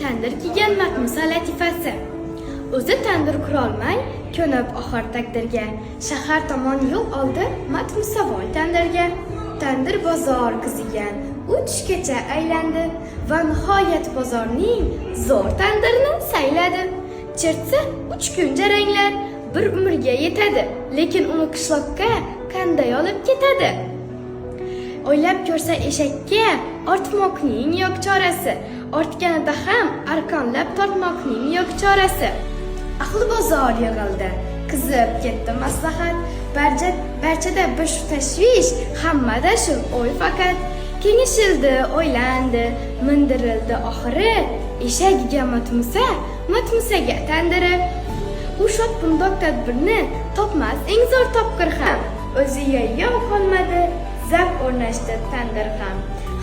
tandir kiygan Matmusa latifasi. O'zi tandir qurolmay, ko'nib oxir taqdirga. Shahar tomon yo'l oldi Matmusa voy tandirga. Tandir bozor qizigan, 3 kecha aylandi va nihoyat bozorning zo'r tandirini sayladi. Chertsa 3 kun jaranglar, bir umrga yetadi, lekin uni qishloqqa qanday olib ketadi? O'ylab ko'rsa eshakka ortmoqning yo'q chorasi, ortganida ham arqonlab tortmoqning yo'q chorasi. Ahli bozor yig'ildi, qizib ketdi maslahat, barchada bir shu tashvish, hammada shu o'y faqat. Kengishildi, o'ylandi, mindirildi oxiri, eshagiga Matmusaga tandiri. U shod bundoq tadbirni topmas eng zo'r topqir ham. O'ziga yov qolmadi, zab o'rnashdi tandir ham.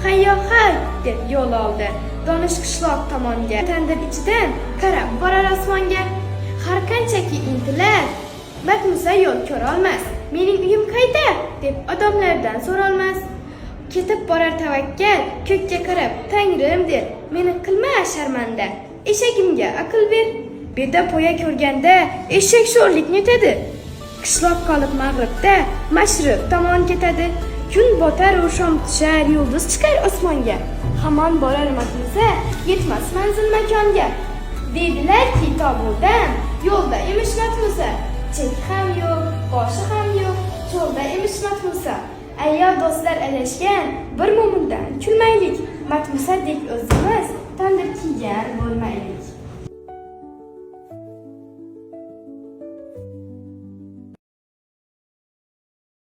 Hayyo hay deb yo'l oldi donish qishloq tomonga. Tandir ichidan qarab borar osmonga. Har qanchaki intilar, Matmusa yo'l ko'rolmas. Mening uyim qayda deb odamlardan so'rolmas. Ketib borar tavakkal, ko'kka qarab, Tangrim der, meni qilma sharmanda. Eshagimga aql ber. Beda poya ko'rganda eshak sho'rlikni yetadi. Qishloq qolib mag'ribda mashriq tomon ketadi. Kun botar u shom tushar, yulduz chiqar osmonga. Hamon borar Matmusa, yetmas manzil makonga. Dedilar-ki tobuldan, yo'lda emish Matmusa. Chek ham yo'q, boshi ham yo'q, cho'lda emish Matmusa. Ayyor do'stlar adashgan, bir mo'mindan kulmaylik. Matmusadek o'zimiz tandir kiygan bo'lmaylik.